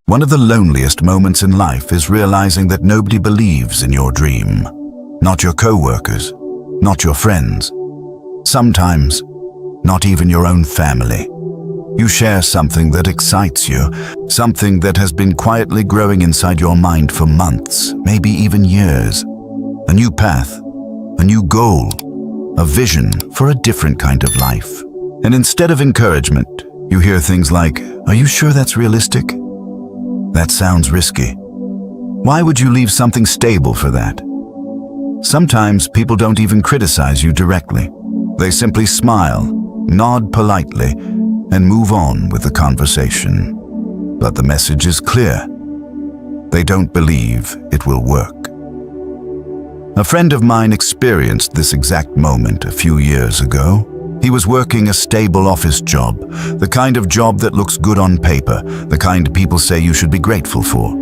One of the loneliest moments in life is realizing that nobody believes in your dream. Not your co-workers, not your friends. Sometimes, not even your own family. You share something that excites you, something that has been quietly growing inside your mind for months, maybe even years. A new path, a new goal, a vision for a different kind of life. And instead of encouragement, you hear things like, "Are you sure that's realistic? That sounds risky. Why would you leave something stable for that?" Sometimes people don't even criticize you directly. They simply smile, nod politely, and move on with the conversation. But the message is clear. They don't believe it will work. A friend of mine experienced this exact moment a few years ago. He was working a stable office job, the kind of job that looks good on paper, the kind people say you should be grateful for.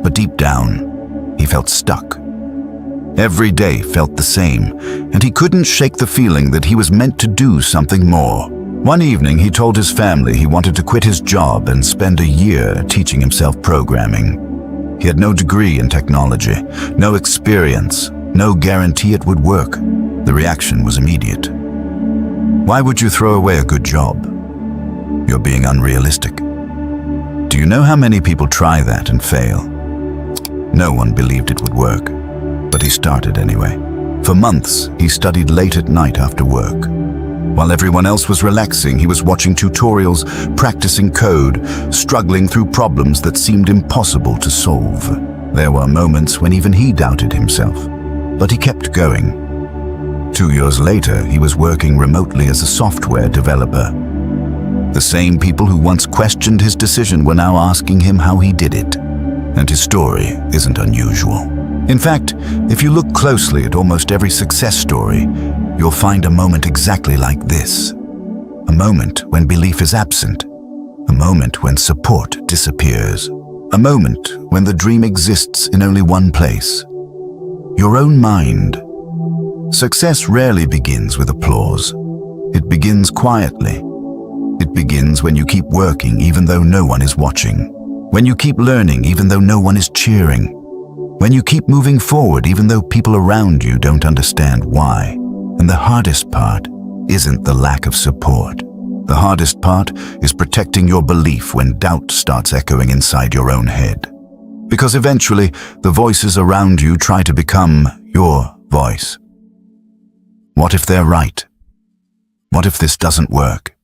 But deep down, he felt stuck. Every day felt the same, and he couldn't shake the feeling that he was meant to do something more. One evening, he told his family he wanted to quit his job and spend a year teaching himself programming. He had no degree in technology, no experience, no guarantee it would work. The reaction was immediate. Why would you throw away a good job? You're being unrealistic. Do you know how many people try that and fail? No one believed it would work, but he started anyway. For months, he studied late at night after work. While everyone else was relaxing, he was watching tutorials, practicing code, struggling through problems that seemed impossible to solve. There were moments when even he doubted himself, but he kept going. 2 years later, he was working remotely as a software developer. The same people who once questioned his decision were now asking him how he did it. And his story isn't unusual. In fact, if you look closely at almost every success story, you'll find a moment exactly like this. A moment when belief is absent. A moment when support disappears. A moment when the dream exists in only one place. Your own mind. Success rarely begins with applause. It begins quietly. It begins when you keep working even though no one is watching. When you keep learning even though no one is cheering. When you keep moving forward even though people around you don't understand why. And the hardest part isn't the lack of support. The hardest part is protecting your belief when doubt starts echoing inside your own head. Because eventually, the voices around you try to become your voice. What if they're right? What if this doesn't work?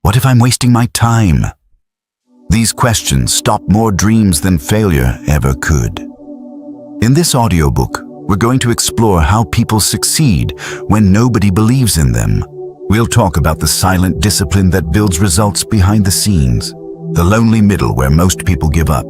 What if I'm wasting my time? These questions stop more dreams than failure ever could. In this audiobook, we're going to explore how people succeed when nobody believes in them. We'll talk about the silent discipline that builds results behind the scenes, the lonely middle where most people give up,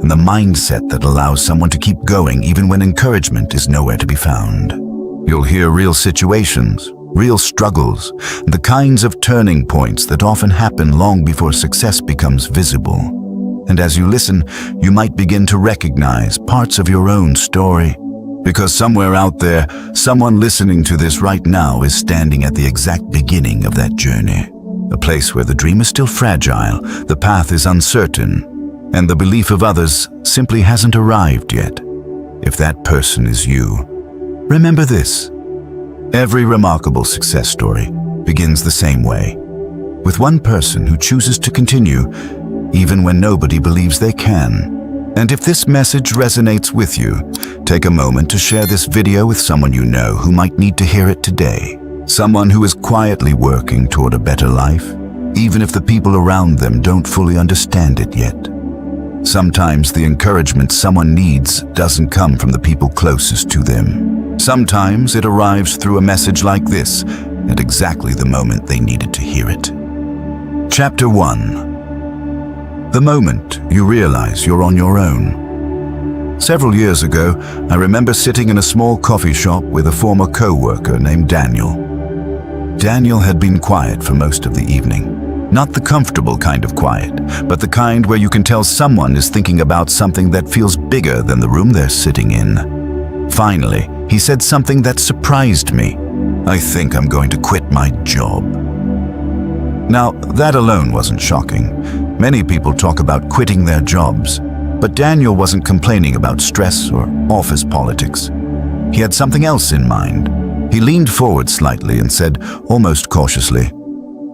and the mindset that allows someone to keep going even when encouragement is nowhere to be found. You'll hear real situations, real struggles, and the kinds of turning points that often happen long before success becomes visible. And as you listen, you might begin to recognize parts of your own story. Because somewhere out there, someone listening to this right now is standing at the exact beginning of that journey. A place where the dream is still fragile, the path is uncertain, and the belief of others simply hasn't arrived yet. If that person is you, remember this. Every remarkable success story begins the same way, with one person who chooses to continue even when nobody believes they can. And if this message resonates with you, take a moment to share this video with someone you know who might need to hear it today. Someone who is quietly working toward a better life, even if the people around them don't fully understand it yet. Sometimes the encouragement someone needs doesn't come from the people closest to them. Sometimes it arrives through a message like this, at exactly the moment they needed to hear it. Chapter 1. The moment you realize you're on your own. Several years ago, I remember sitting in a small coffee shop with a former co-worker named Daniel. Daniel had been quiet for most of the evening. Not the comfortable kind of quiet, but the kind where you can tell someone is thinking about something that feels bigger than the room they're sitting in. Finally, he said something that surprised me. "I think I'm going to quit my job." Now, that alone wasn't shocking. Many people talk about quitting their jobs, but Daniel wasn't complaining about stress or office politics. He had something else in mind. He leaned forward slightly and said, almost cautiously,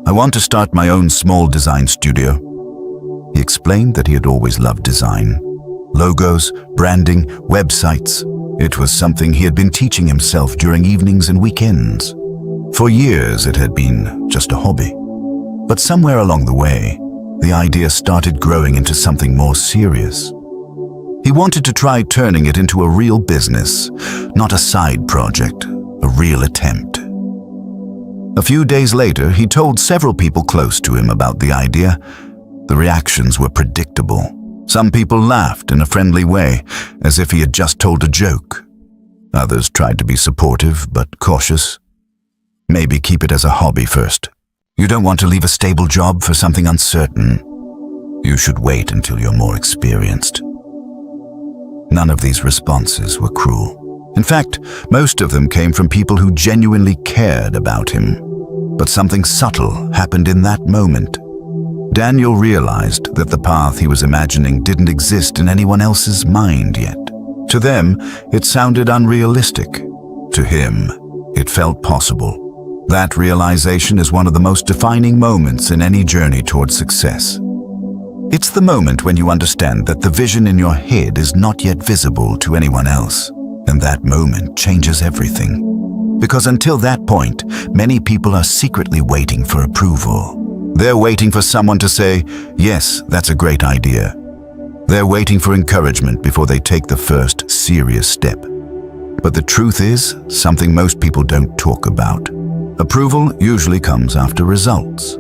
"I want to start my own small design studio." He explained that he had always loved design. Logos, branding, websites. It was something he had been teaching himself during evenings and weekends. For years it had been just a hobby. But somewhere along the way, the idea started growing into something more serious. He wanted to try turning it into a real business, not a side project, a real attempt. A few days later, he told several people close to him about the idea. The reactions were predictable. Some people laughed in a friendly way, as if he had just told a joke. Others tried to be supportive, but cautious. Maybe keep it as a hobby first. You don't want to leave a stable job for something uncertain. You should wait until you're more experienced. None of these responses were cruel. In fact, most of them came from people who genuinely cared about him. But something subtle happened in that moment. Daniel realized that the path he was imagining didn't exist in anyone else's mind yet. To them, it sounded unrealistic. To him, it felt possible. That realization is one of the most defining moments in any journey towards success. It's the moment when you understand that the vision in your head is not yet visible to anyone else, and that moment changes everything. Because until that point, many people are secretly waiting for approval. They're waiting for someone to say, "Yes, that's a great idea." They're waiting for encouragement before they take the first serious step. But the truth is, something most people don't talk about. Approval usually comes after results,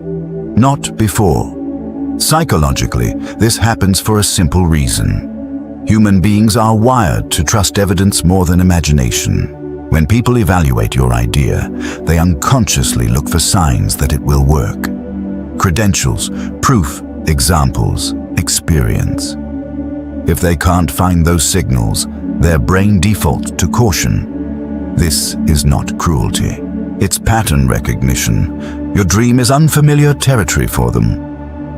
not before. Psychologically, this happens for a simple reason. Human beings are wired to trust evidence more than imagination. When people evaluate your idea, they unconsciously look for signs that it will work. Credentials, proof, examples, experience. If they can't find those signals, their brain defaults to caution. This is not cruelty. It's pattern recognition. Your dream is unfamiliar territory for them.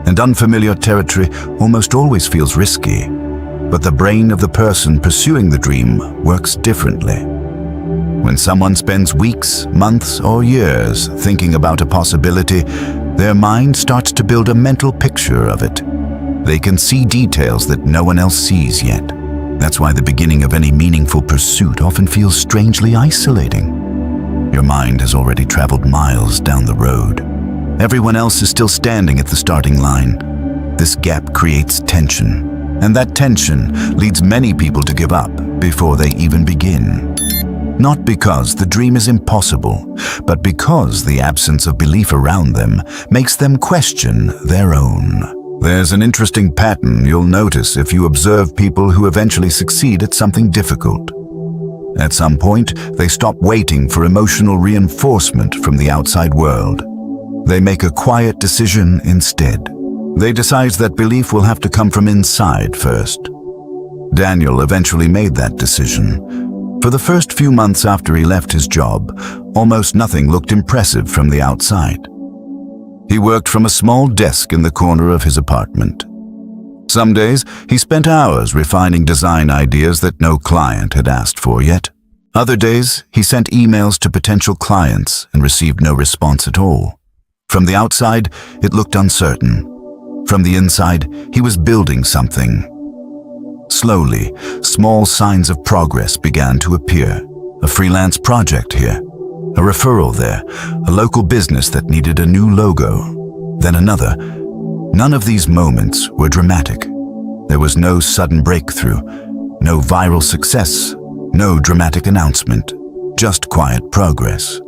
And unfamiliar territory almost always feels risky. But the brain of the person pursuing the dream works differently. When someone spends weeks, months, or years thinking about a possibility, their mind starts to build a mental picture of it. They can see details that no one else sees yet. That's why the beginning of any meaningful pursuit often feels strangely isolating. Your mind has already traveled miles down the road. Everyone else is still standing at the starting line. This gap creates tension, and that tension leads many people to give up before they even begin. Not because the dream is impossible, but because the absence of belief around them makes them question their own. There's an interesting pattern you'll notice if you observe people who eventually succeed at something difficult. At some point, they stop waiting for emotional reinforcement from the outside world. They make a quiet decision instead. They decide that belief will have to come from inside first. Daniel eventually made that decision. For the first few months after he left his job, almost nothing looked impressive from the outside. He worked from a small desk in the corner of his apartment. Some days, he spent hours refining design ideas that no client had asked for yet. Other days, he sent emails to potential clients and received no response at all. From the outside, it looked uncertain. From the inside, he was building something. Slowly, small signs of progress began to appear. A freelance project here, a referral there, a local business that needed a new logo, then another. None of these moments were dramatic. There was no sudden breakthrough, no viral success, no dramatic announcement, just quiet progress.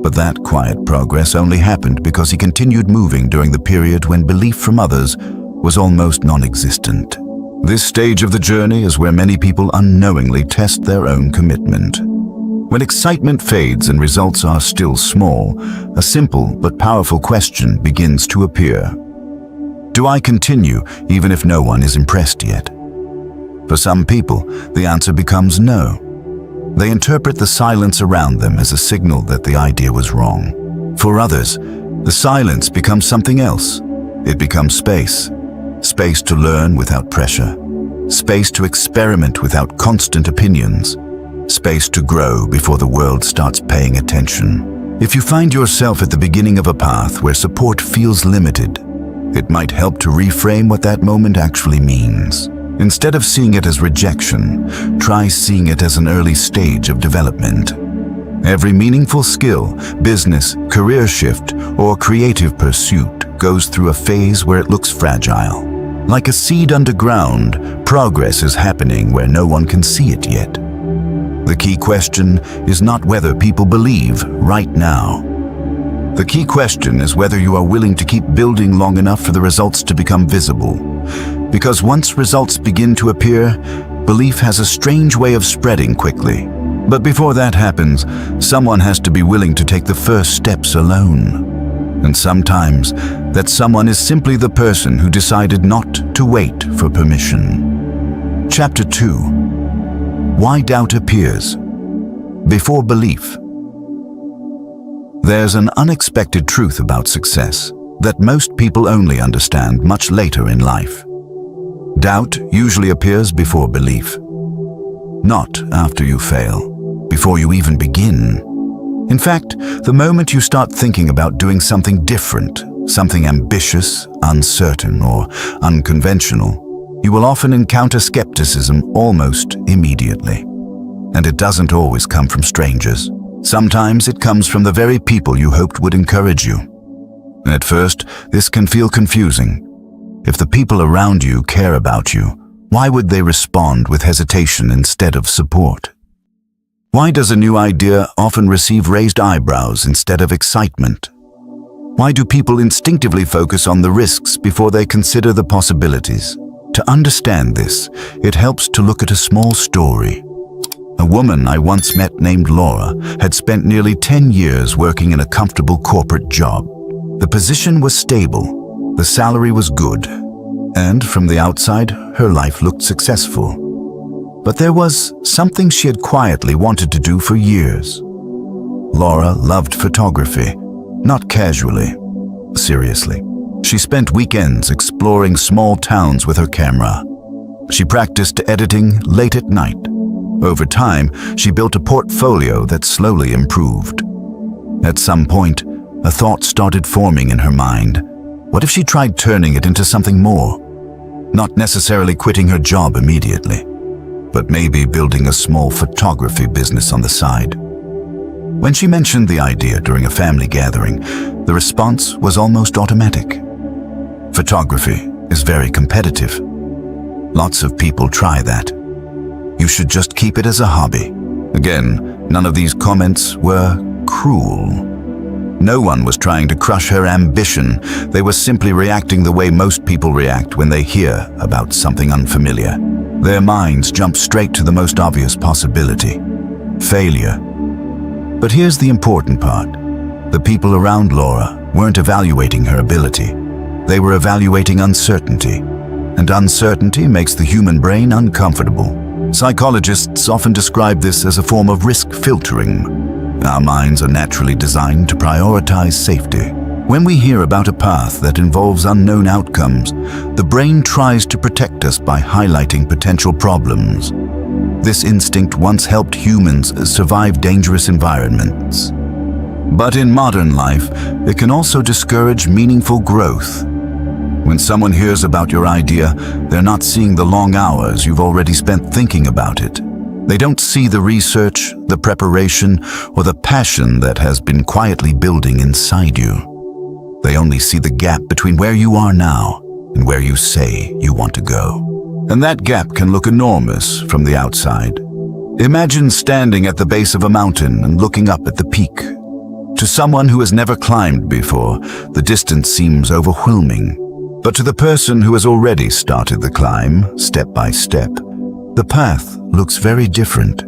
But that quiet progress only happened because he continued moving during the period when belief from others was almost non-existent. This stage of the journey is where many people unknowingly test their own commitment. When excitement fades and results are still small, a simple but powerful question begins to appear. Do I continue even if no one is impressed yet? For some people, the answer becomes no. They interpret the silence around them as a signal that the idea was wrong. For others, the silence becomes something else. It becomes space, space to learn without pressure, space to experiment without constant opinions, space to grow before the world starts paying attention. If you find yourself at the beginning of a path where support feels limited, it might help to reframe what that moment actually means. Instead of seeing it as rejection, try seeing it as an early stage of development. Every meaningful skill, business, career shift, or creative pursuit goes through a phase where it looks fragile. Like a seed underground, progress is happening where no one can see it yet. The key question is not whether people believe right now. The key question is whether you are willing to keep building long enough for the results to become visible. Because once results begin to appear, belief has a strange way of spreading quickly. But before that happens, someone has to be willing to take the first steps alone. And sometimes, that someone is simply the person who decided not to wait for permission. Chapter 2. Why doubt appears. Before belief. There's an unexpected truth about success that most people only understand much later in life. Doubt usually appears before belief. Not after you fail, before you even begin. In fact, the moment you start thinking about doing something different, something ambitious, uncertain, or unconventional, you will often encounter skepticism almost immediately. And it doesn't always come from strangers. Sometimes it comes from the very people you hoped would encourage you. At first, this can feel confusing. If the people around you care about you, why would they respond with hesitation instead of support? Why does a new idea often receive raised eyebrows instead of excitement? Why do people instinctively focus on the risks before they consider the possibilities? To understand this, it helps to look at a small story. A woman I once met named Laura had spent nearly 10 years working in a comfortable corporate job. The position was stable, the salary was good, and from the outside, her life looked successful. But there was something she had quietly wanted to do for years. Laura loved photography, not casually, seriously. She spent weekends exploring small towns with her camera. She practiced editing late at night. Over time, she built a portfolio that slowly improved. At some point, a thought started forming in her mind. What if she tried turning it into something more? Not necessarily quitting her job immediately, but maybe building a small photography business on the side. When she mentioned the idea during a family gathering, the response was almost automatic. Photography is very competitive. Lots of people try that. You should just keep it as a hobby. Again, none of these comments were cruel. No one was trying to crush her ambition. They were simply reacting the way most people react when they hear about something unfamiliar. Their minds jump straight to the most obvious possibility: failure. But here's the important part. The people around Laura weren't evaluating her ability. They were evaluating uncertainty. And uncertainty makes the human brain uncomfortable. Psychologists often describe this as a form of risk filtering. Our minds are naturally designed to prioritize safety. When we hear about a path that involves unknown outcomes, the brain tries to protect us by highlighting potential problems. This instinct once helped humans survive dangerous environments. But in modern life, it can also discourage meaningful growth. When someone hears about your idea, they're not seeing the long hours you've already spent thinking about it. They don't see the research, the preparation, or the passion that has been quietly building inside you. They only see the gap between where you are now and where you say you want to go. And that gap can look enormous from the outside. Imagine standing at the base of a mountain and looking up at the peak. To someone who has never climbed before, the distance seems overwhelming. But to the person who has already started the climb, step by step, the path looks very different.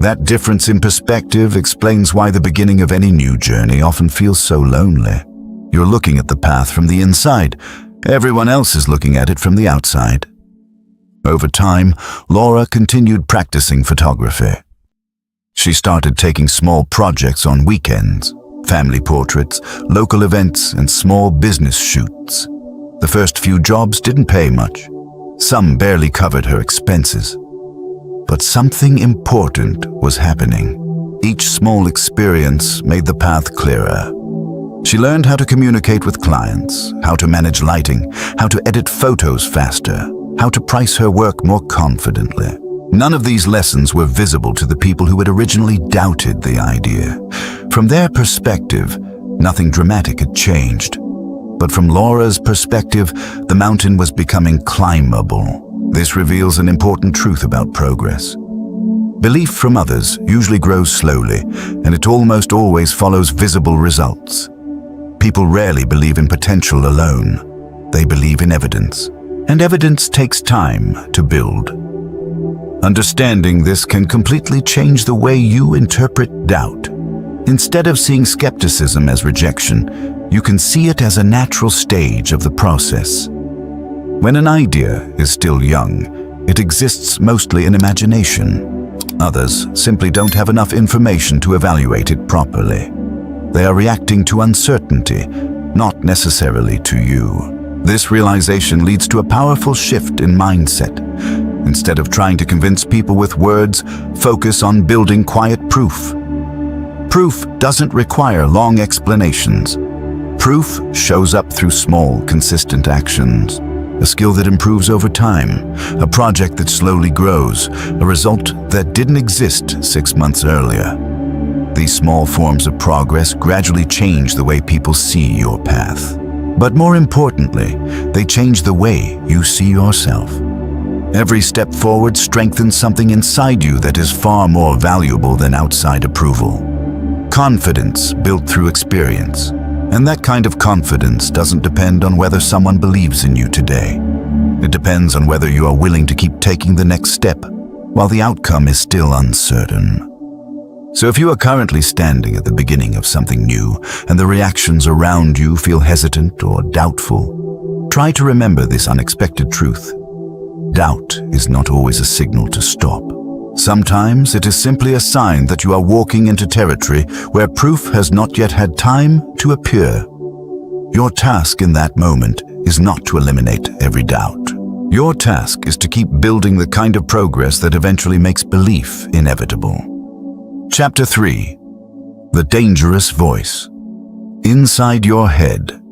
That difference in perspective explains why the beginning of any new journey often feels so lonely. You're looking at the path from the inside. Everyone else is looking at it from the outside. Over time, Laura continued practicing photography. She started taking small projects on weekends, family portraits, local events, and small business shoots. The first few jobs didn't pay much. Some barely covered her expenses. But something important was happening. Each small experience made the path clearer. She learned how to communicate with clients, how to manage lighting, how to edit photos faster, how to price her work more confidently. None of these lessons were visible to the people who had originally doubted the idea. From their perspective, nothing dramatic had changed. But from Laura's perspective, the mountain was becoming climbable. This reveals an important truth about progress. Belief from others usually grows slowly, and it almost always follows visible results. People rarely believe in potential alone. They believe in evidence, and evidence takes time to build. Understanding this can completely change the way you interpret doubt. Instead of seeing skepticism as rejection, you can see it as a natural stage of the process. When an idea is still young, it exists mostly in imagination. Others simply don't have enough information to evaluate it properly. They are reacting to uncertainty, not necessarily to you. This realization leads to a powerful shift in mindset. Instead of trying to convince people with words, focus on building quiet proof. Proof doesn't require long explanations. Proof shows up through small, consistent actions. A skill that improves over time, a project that slowly grows, a result that didn't exist 6 months earlier. These small forms of progress gradually change the way people see your path. But more importantly, they change the way you see yourself. Every step forward strengthens something inside you that is far more valuable than outside approval. Confidence built through experience. And that kind of confidence doesn't depend on whether someone believes in you today. It depends on whether you are willing to keep taking the next step while the outcome is still uncertain. So if you are currently standing at the beginning of something new and the reactions around you feel hesitant or doubtful, try to remember this unexpected truth. Doubt is not always a signal to stop. Sometimes it is simply a sign that you are walking into territory where proof has not yet had time to appear. Your task in that moment is not to eliminate every doubt. Your task is to keep building the kind of progress that eventually makes belief inevitable. Chapter 3. The Dangerous Voice. Inside your head.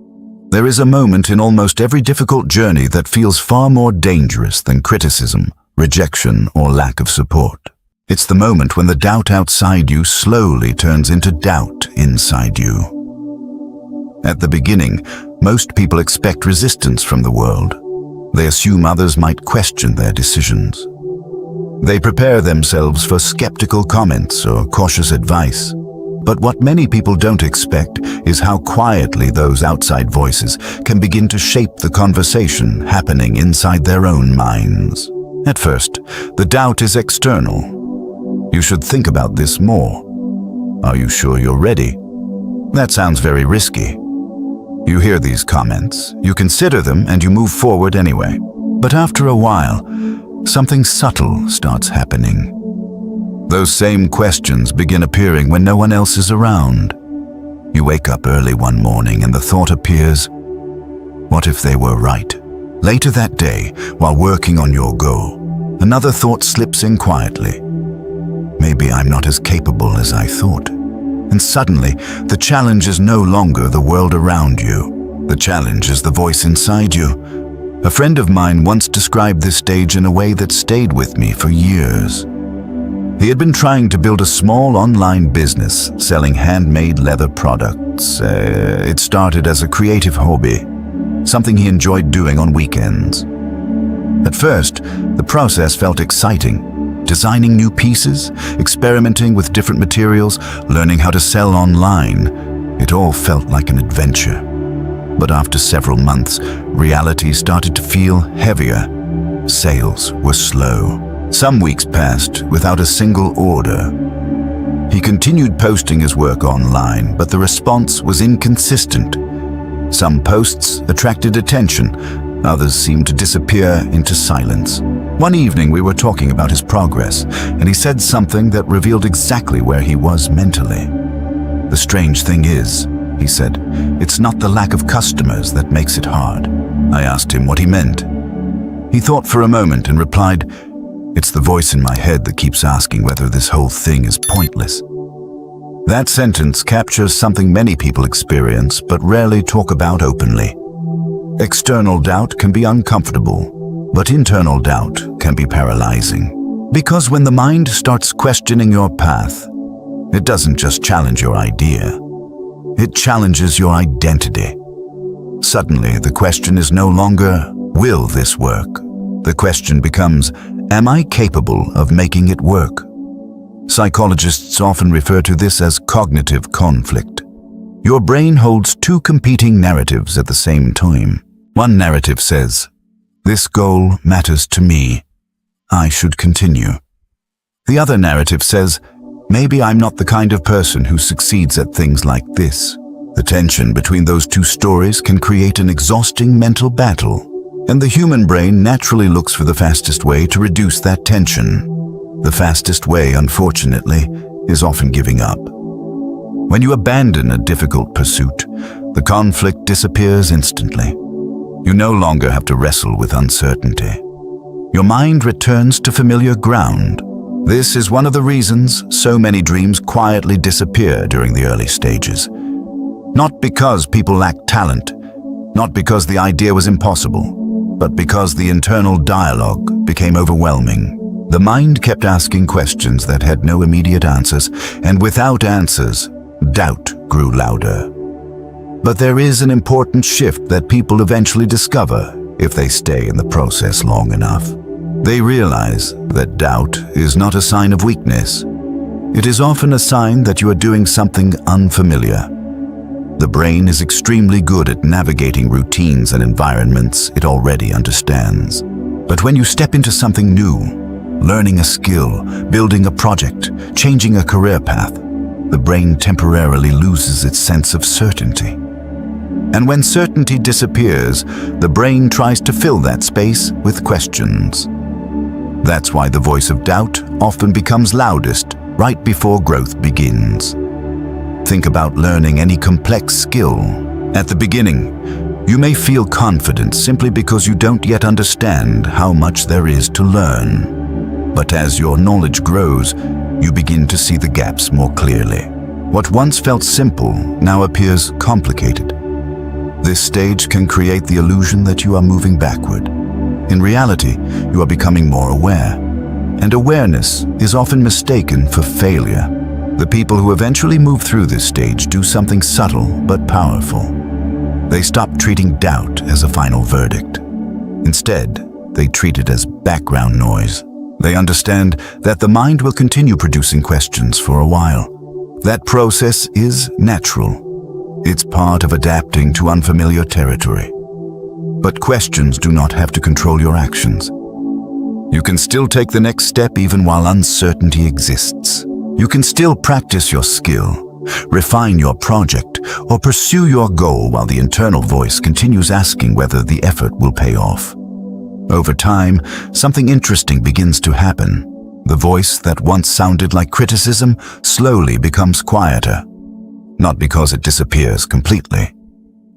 There is a moment in almost every difficult journey that feels far more dangerous than criticism, rejection, or lack of support. It's the moment when the doubt outside you slowly turns into doubt inside you. At the beginning, most people expect resistance from the world. They assume others might question their decisions. They prepare themselves for skeptical comments or cautious advice. But what many people don't expect is how quietly those outside voices can begin to shape the conversation happening inside their own minds. At first, the doubt is external. You should think about this more. Are you sure you're ready? That sounds very risky. You hear these comments, you consider them, and you move forward anyway. But after a while, something subtle starts happening. Those same questions begin appearing when no one else is around. You wake up early one morning and the thought appears, what if they were right? Later that day, while working on your goal, another thought slips in quietly. Maybe I'm not as capable as I thought. And suddenly, the challenge is no longer the world around you. The challenge is the voice inside you. A friend of mine once described this stage in a way that stayed with me for years. He had been trying to build a small online business selling handmade leather products. It started as a creative hobby, something he enjoyed doing on weekends. At first, the process felt exciting. Designing new pieces, experimenting with different materials, learning how to sell online. It all felt like an adventure. But after several months, reality started to feel heavier. Sales were slow. Some weeks passed without a single order. He continued posting his work online, but the response was inconsistent. Some posts attracted attention, others seemed to disappear into silence. One evening we were talking about his progress, and he said something that revealed exactly where he was mentally. The strange thing is, he said, it's not the lack of customers that makes it hard. I asked him what he meant. He thought for a moment and replied, "It's the voice in my head that keeps asking whether this whole thing is pointless." That sentence captures something many people experience but rarely talk about openly. External doubt can be uncomfortable, but internal doubt can be paralyzing. Because when the mind starts questioning your path, it doesn't just challenge your idea, it challenges your identity. Suddenly, the question is no longer, will this work? The question becomes, am I capable of making it work? Psychologists often refer to this as cognitive conflict. Your brain holds two competing narratives at the same time. One narrative says, "This goal matters to me. I should continue." The other narrative says, "Maybe I'm not the kind of person who succeeds at things like this." The tension between those two stories can create an exhausting mental battle, and the human brain naturally looks for the fastest way to reduce that tension. The fastest way, unfortunately, is often giving up. When you abandon a difficult pursuit, the conflict disappears instantly. You no longer have to wrestle with uncertainty. Your mind returns to familiar ground. This is one of the reasons so many dreams quietly disappear during the early stages. Not because people lack talent, not because the idea was impossible, but because the internal dialogue became overwhelming. The mind kept asking questions that had no immediate answers, and without answers, doubt grew louder. But there is an important shift that people eventually discover if they stay in the process long enough. They realize that doubt is not a sign of weakness. It is often a sign that you are doing something unfamiliar. The brain is extremely good at navigating routines and environments it already understands. But when you step into something new, learning a skill, building a project, changing a career path, the brain temporarily loses its sense of certainty. And when certainty disappears, the brain tries to fill that space with questions. That's why the voice of doubt often becomes loudest right before growth begins. Think about learning any complex skill. At the beginning, you may feel confident simply because you don't yet understand how much there is to learn. But as your knowledge grows, you begin to see the gaps more clearly. What once felt simple now appears complicated. This stage can create the illusion that you are moving backward. In reality, you are becoming more aware. And awareness is often mistaken for failure. The people who eventually move through this stage do something subtle but powerful. They stop treating doubt as a final verdict. Instead, they treat it as background noise. They understand that the mind will continue producing questions for a while. That process is natural. It's part of adapting to unfamiliar territory. But questions do not have to control your actions. You can still take the next step even while uncertainty exists. You can still practice your skill, refine your project, or pursue your goal while the internal voice continues asking whether the effort will pay off. Over time, something interesting begins to happen. The voice that once sounded like criticism slowly becomes quieter. Not because it disappears completely,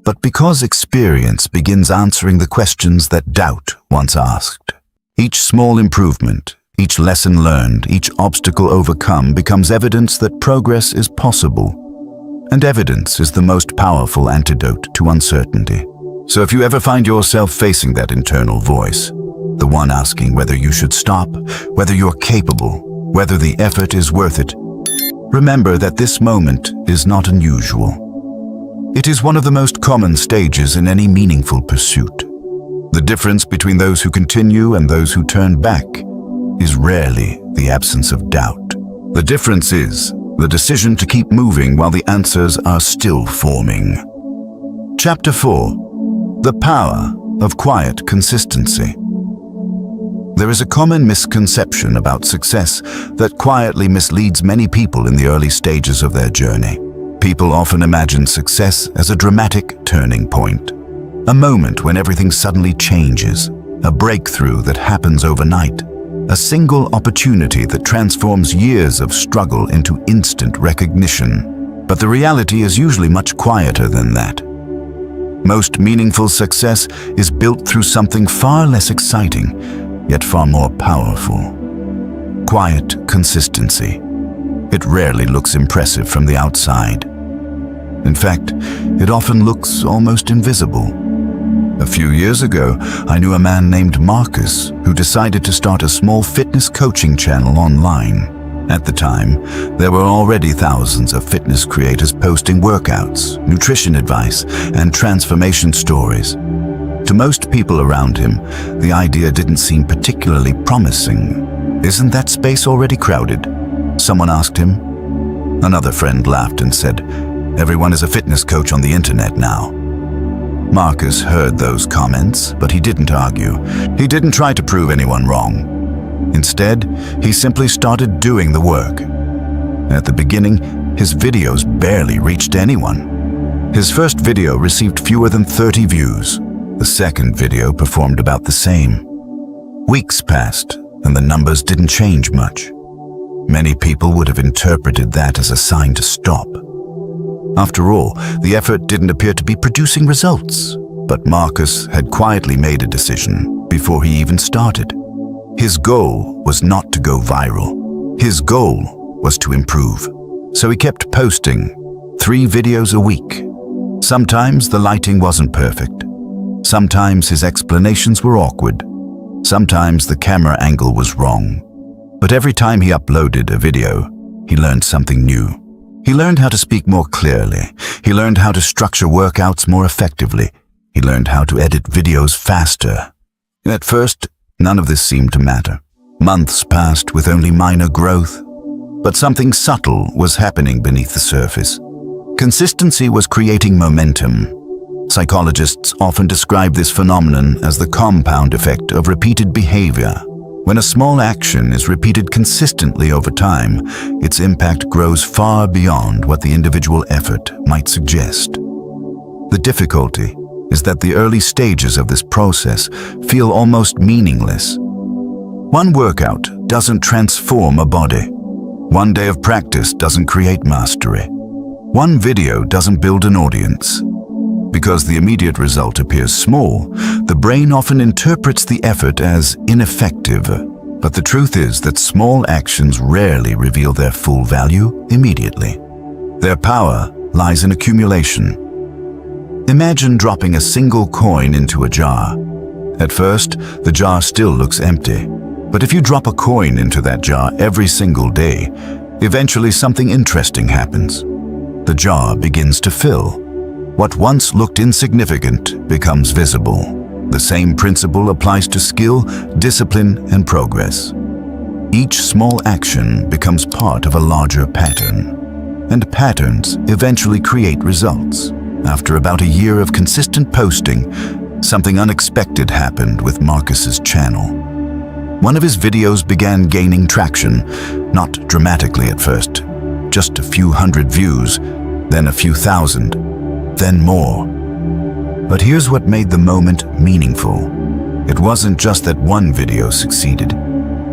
but because experience begins answering the questions that doubt once asked. Each small improvement, each lesson learned, each obstacle overcome becomes evidence that progress is possible. And evidence is the most powerful antidote to uncertainty. So if you ever find yourself facing that internal voice, the one asking whether you should stop, whether you're capable, whether the effort is worth it, remember that this moment is not unusual. It is one of the most common stages in any meaningful pursuit. The difference between those who continue and those who turn back is rarely the absence of doubt. The difference is the decision to keep moving while the answers are still forming. Chapter 4. The power of quiet consistency. There is a common misconception about success that quietly misleads many people in the early stages of their journey. People often imagine success as a dramatic turning point, a moment when everything suddenly changes, a breakthrough that happens overnight, a single opportunity that transforms years of struggle into instant recognition. But the reality is usually much quieter than that. Most meaningful success is built through something far less exciting, yet far more powerful. Quiet consistency. It rarely looks impressive from the outside. In fact, it often looks almost invisible. A few years ago, I knew a man named Marcus who decided to start a small fitness coaching channel online. At the time, there were already thousands of fitness creators posting workouts, nutrition advice, and transformation stories. To most people around him, the idea didn't seem particularly promising. "Isn't that space already crowded?" someone asked him. Another friend laughed and said, "Everyone is a fitness coach on the internet now." Marcus heard those comments, but he didn't argue. He didn't try to prove anyone wrong. Instead, he simply started doing the work. At the beginning, his videos barely reached anyone. His first video received fewer than 30 views. The second video performed about the same. Weeks passed, and the numbers didn't change much. Many people would have interpreted that as a sign to stop. After all, the effort didn't appear to be producing results, but Marcus had quietly made a decision before he even started. His goal was not to go viral. His goal was to improve. So he kept posting 3 videos a week. Sometimes the lighting wasn't perfect. Sometimes his explanations were awkward. Sometimes the camera angle was wrong. But every time he uploaded a video, he learned something new. He learned how to speak more clearly. He learned how to structure workouts more effectively. He learned how to edit videos faster. At first, none of this seemed to matter. Months passed with only minor growth. But something subtle was happening beneath the surface. Consistency was creating momentum. Psychologists often describe this phenomenon as the compound effect of repeated behavior. When a small action is repeated consistently over time, its impact grows far beyond what the individual effort might suggest. The difficulty is that the early stages of this process feel almost meaningless. One workout doesn't transform a body. One day of practice doesn't create mastery. One video doesn't build an audience. Because the immediate result appears small, the brain often interprets the effort as ineffective. But the truth is that small actions rarely reveal their full value immediately. Their power lies in accumulation. Imagine dropping a single coin into a jar. At first, the jar still looks empty. But if you drop a coin into that jar every single day, eventually something interesting happens. The jar begins to fill. What once looked insignificant becomes visible. The same principle applies to skill, discipline, and progress. Each small action becomes part of a larger pattern, and patterns eventually create results. After about a year of consistent posting, something unexpected happened with Marcus's channel. One of his videos began gaining traction, not dramatically at first, just a few hundred views, then a few thousand, then more. But here's what made the moment meaningful. It wasn't just that one video succeeded.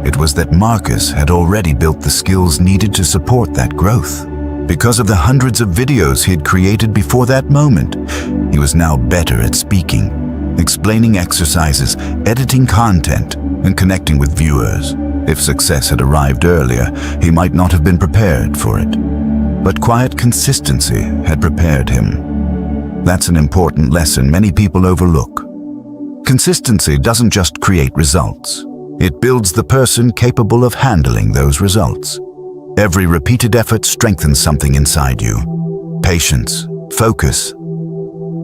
It was that Marcus had already built the skills needed to support that growth. Because of the hundreds of videos he had created before that moment, he was now better at speaking, explaining exercises, editing content, and connecting with viewers. If success had arrived earlier, he might not have been prepared for it. But quiet consistency had prepared him. That's an important lesson many people overlook. Consistency doesn't just create results. It builds the person capable of handling those results. Every repeated effort strengthens something inside you. Patience, focus,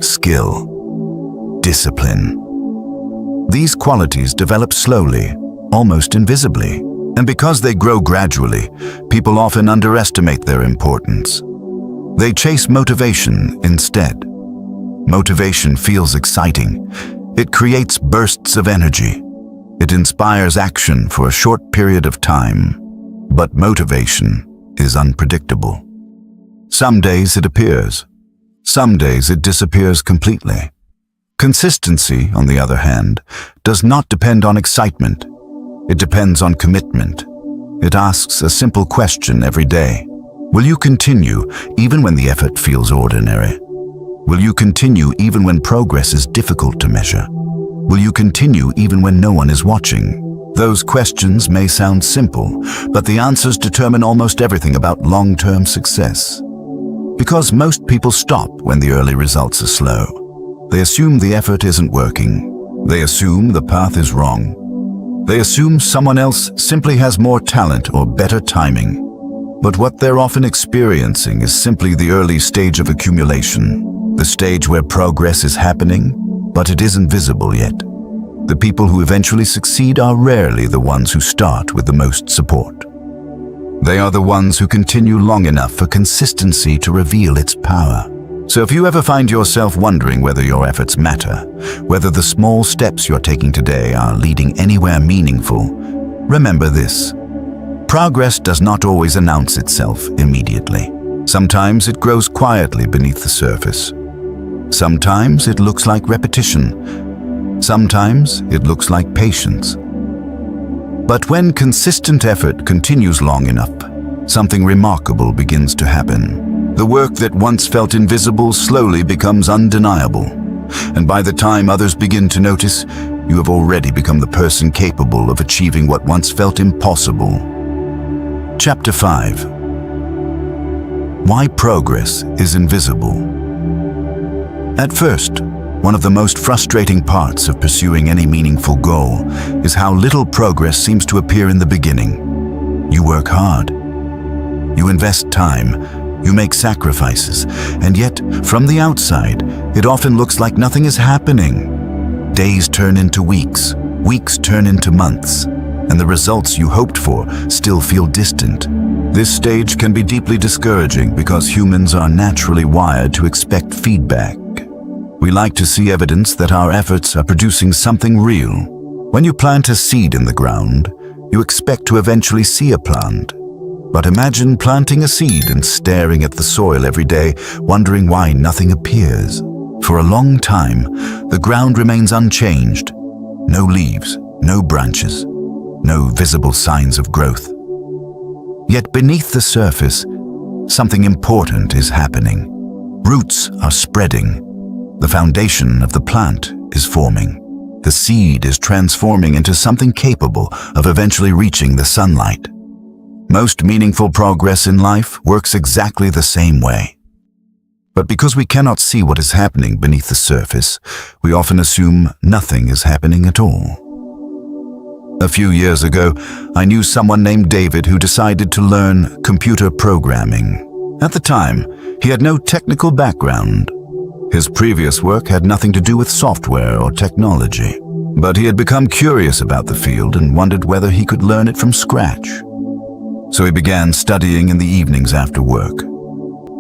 skill, discipline. These qualities develop slowly, almost invisibly. And because they grow gradually, people often underestimate their importance. They chase motivation instead. Motivation feels exciting. It creates bursts of energy. It inspires action for a short period of time. But motivation is unpredictable. Some days it appears. Some days it disappears completely. Consistency, on the other hand, does not depend on excitement. It depends on commitment. It asks a simple question every day. Will you continue even when the effort feels ordinary? Will you continue even when progress is difficult to measure? Will you continue even when no one is watching? Those questions may sound simple, but the answers determine almost everything about long-term success. Because most people stop when the early results are slow. They assume the effort isn't working. They assume the path is wrong. They assume someone else simply has more talent or better timing. But what they're often experiencing is simply the early stage of accumulation. The stage where progress is happening, but it isn't visible yet. The people who eventually succeed are rarely the ones who start with the most support. They are the ones who continue long enough for consistency to reveal its power. So if you ever find yourself wondering whether your efforts matter, whether the small steps you're taking today are leading anywhere meaningful, remember this. Progress does not always announce itself immediately. Sometimes it grows quietly beneath the surface. Sometimes it looks like repetition. Sometimes it looks like patience. But when consistent effort continues long enough, something remarkable begins to happen. The work that once felt invisible slowly becomes undeniable. And by the time others begin to notice, you have already become the person capable of achieving what once felt impossible. Chapter 5. Why progress is invisible. At first, one of the most frustrating parts of pursuing any meaningful goal is how little progress seems to appear in the beginning. You work hard. You invest time. You make sacrifices. And yet, from the outside, it often looks like nothing is happening. Days turn into weeks. Weeks turn into months. And the results you hoped for still feel distant. This stage can be deeply discouraging because humans are naturally wired to expect feedback. We like to see evidence that our efforts are producing something real. When you plant a seed in the ground, you expect to eventually see a plant. But imagine planting a seed and staring at the soil every day, wondering why nothing appears. For a long time, the ground remains unchanged. No leaves, no branches, no visible signs of growth. Yet beneath the surface, something important is happening. Roots are spreading. The foundation of the plant is forming. The seed is transforming into something capable of eventually reaching the sunlight. Most meaningful progress in life works exactly the same way. But because we cannot see what is happening beneath the surface, we often assume nothing is happening at all. A few years ago, I knew someone named David who decided to learn computer programming. At the time, he had no technical background. His previous work had nothing to do with software or technology, but he had become curious about the field and wondered whether he could learn it from scratch. So he began studying in the evenings after work.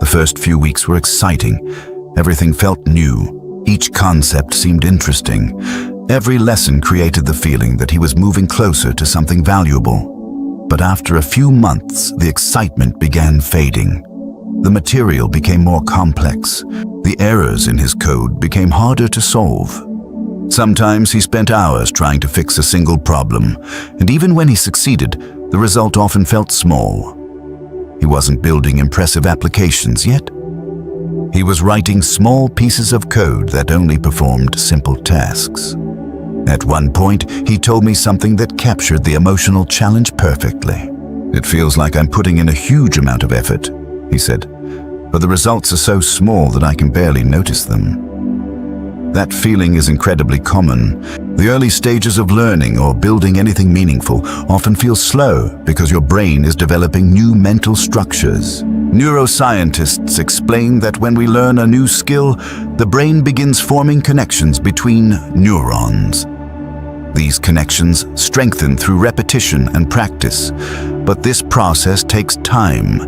The first few weeks were exciting. Everything felt new. Each concept seemed interesting. Every lesson created the feeling that he was moving closer to something valuable. But after a few months, the excitement began fading. The material became more complex. The errors in his code became harder to solve. Sometimes he spent hours trying to fix a single problem, and even when he succeeded, the result often felt small. He wasn't building impressive applications yet. He was writing small pieces of code that only performed simple tasks. At one point, he told me something that captured the emotional challenge perfectly. "It feels like I'm putting in a huge amount of effort," he said, "but the results are so small that I can barely notice them." That feeling is incredibly common. The early stages of learning or building anything meaningful often feel slow because your brain is developing new mental structures. Neuroscientists explain that when we learn a new skill, the brain begins forming connections between neurons. These connections strengthen through repetition and practice, but this process takes time.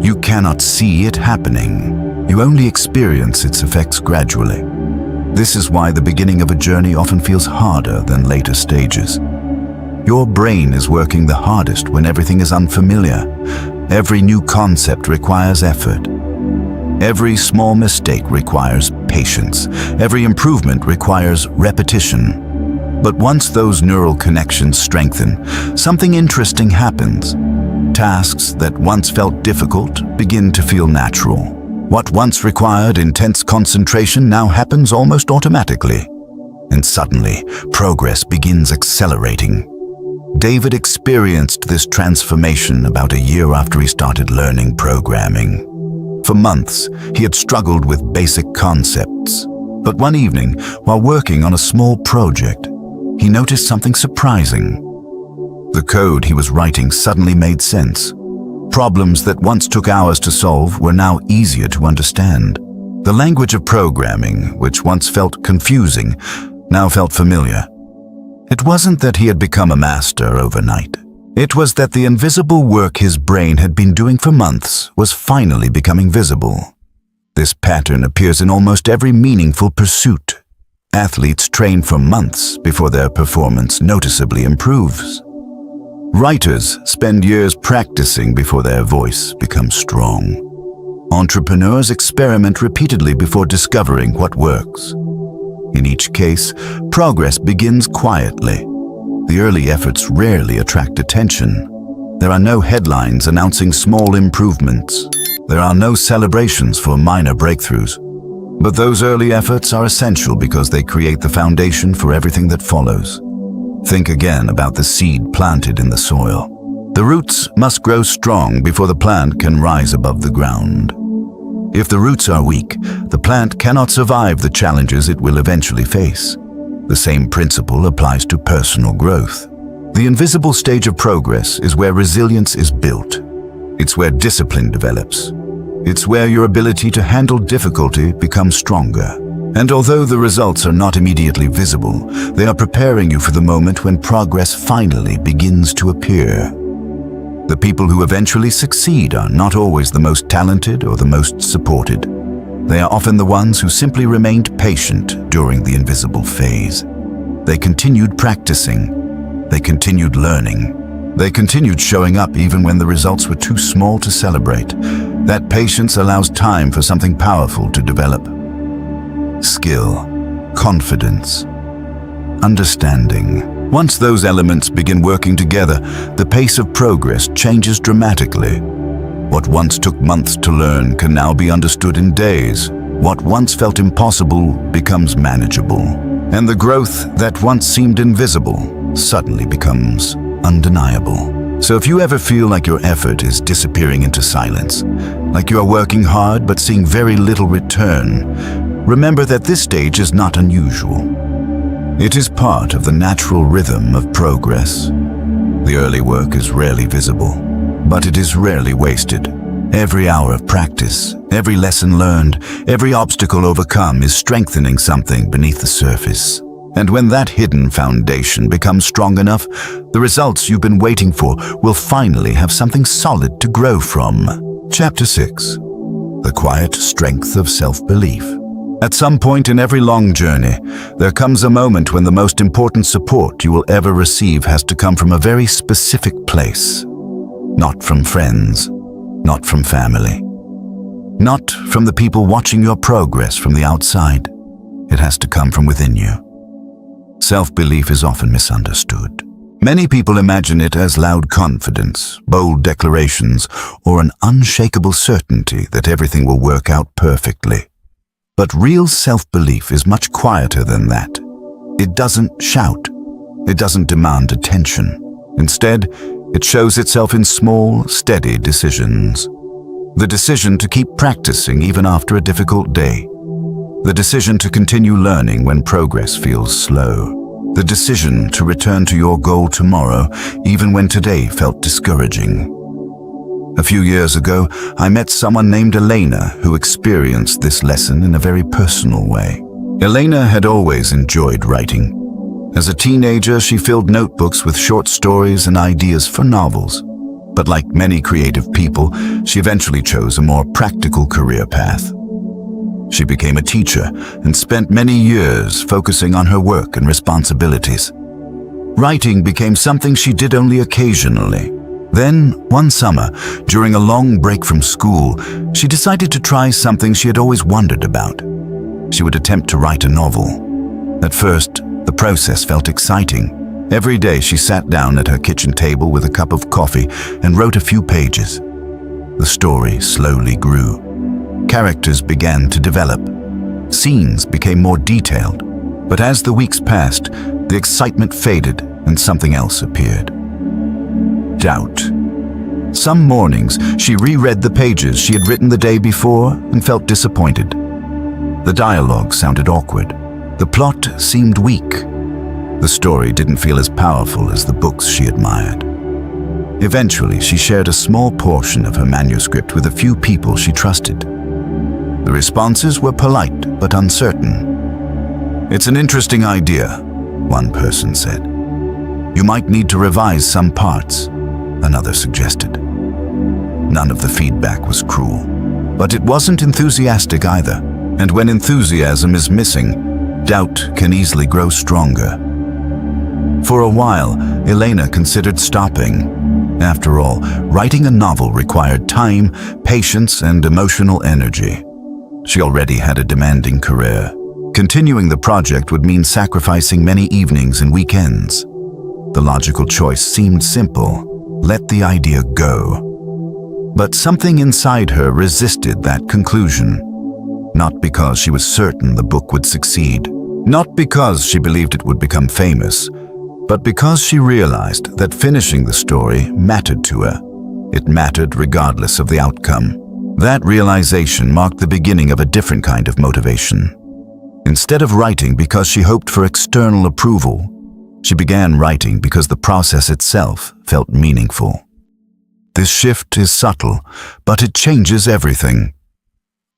You cannot see it happening. You only experience its effects gradually. This is why the beginning of a journey often feels harder than later stages. Your brain is working the hardest when everything is unfamiliar. Every new concept requires effort. Every small mistake requires patience. Every improvement requires repetition. But once those neural connections strengthen, something interesting happens. Tasks that once felt difficult begin to feel natural. What once required intense concentration now happens almost automatically. And suddenly, progress begins accelerating. David experienced this transformation about a year after he started learning programming. For months, he had struggled with basic concepts. But one evening, while working on a small project, he noticed something surprising. The code he was writing suddenly made sense. Problems that once took hours to solve were now easier to understand. The language of programming, which once felt confusing, now felt familiar. It wasn't that he had become a master overnight. It was that the invisible work his brain had been doing for months was finally becoming visible. This pattern appears in almost every meaningful pursuit. Athletes train for months before their performance noticeably improves. Writers spend years practicing before their voice becomes strong. Entrepreneurs experiment repeatedly before discovering what works. In each case, progress begins quietly. The early efforts rarely attract attention. There are no headlines announcing small improvements. There are no celebrations for minor breakthroughs. But those early efforts are essential because they create the foundation for everything that follows. Think again about the seed planted in the soil. The roots must grow strong before the plant can rise above the ground. If the roots are weak, the plant cannot survive the challenges it will eventually face. The same principle applies to personal growth. The invisible stage of progress is where resilience is built. It's where discipline develops. It's where your ability to handle difficulty becomes stronger. And although the results are not immediately visible, they are preparing you for the moment when progress finally begins to appear. The people who eventually succeed are not always the most talented or the most supported. They are often the ones who simply remained patient during the invisible phase. They continued practicing. They continued learning. They continued showing up even when the results were too small to celebrate. That patience allows time for something powerful to develop. Skill, confidence, understanding. Once those elements begin working together, the pace of progress changes dramatically. What once took months to learn can now be understood in days. What once felt impossible becomes manageable. And the growth that once seemed invisible suddenly becomes undeniable. So if you ever feel like your effort is disappearing into silence, like you are working hard but seeing very little return, remember that this stage is not unusual. It is part of the natural rhythm of progress. The early work is rarely visible, but it is rarely wasted. Every hour of practice, every lesson learned, every obstacle overcome is strengthening something beneath the surface. And when that hidden foundation becomes strong enough, the results you've been waiting for will finally have something solid to grow from. Chapter 6. The Quiet Strength of Self-Belief. At some point in every long journey, there comes a moment when the most important support you will ever receive has to come from a very specific place. Not from friends, not from family, not from the people watching your progress from the outside. It has to come from within you. Self-belief is often misunderstood. Many people imagine it as loud confidence, bold declarations, or an unshakable certainty that everything will work out perfectly. But real self-belief is much quieter than that. It doesn't shout. It doesn't demand attention. Instead, it shows itself in small, steady decisions. The decision to keep practicing even after a difficult day. The decision to continue learning when progress feels slow. The decision to return to your goal tomorrow even when today felt discouraging. A few years ago, I met someone named Elena who experienced this lesson in a very personal way. Elena had always enjoyed writing. As a teenager, she filled notebooks with short stories and ideas for novels. But like many creative people, she eventually chose a more practical career path. She became a teacher and spent many years focusing on her work and responsibilities. Writing became something she did only occasionally. Then, one summer, during a long break from school, she decided to try something she had always wondered about. She would attempt to write a novel. At first, the process felt exciting. Every day she sat down at her kitchen table with a cup of coffee and wrote a few pages. The story slowly grew. Characters began to develop. Scenes became more detailed. But as the weeks passed, the excitement faded and something else appeared. Doubt. Some mornings, she reread the pages she had written the day before and felt disappointed. The dialogue sounded awkward. The plot seemed weak. The story didn't feel as powerful as the books she admired. Eventually, she shared a small portion of her manuscript with a few people she trusted. The responses were polite but uncertain. "It's an interesting idea," one person said. "You might need to revise some parts," another suggested. None of the feedback was cruel, but it wasn't enthusiastic either. And when enthusiasm is missing, doubt can easily grow stronger. For a while, Elena considered stopping. After all, writing a novel required time, patience, and emotional energy. She already had a demanding career. Continuing the project would mean sacrificing many evenings and weekends. The logical choice seemed simple: let the idea go. But something inside her resisted that conclusion. Not because she was certain the book would succeed, not because she believed it would become famous, but because she realized that finishing the story mattered to her. It mattered regardless of the outcome. That realization marked the beginning of a different kind of motivation. Instead of writing because she hoped for external approval, she began writing because the process itself felt meaningful. This shift is subtle, but it changes everything.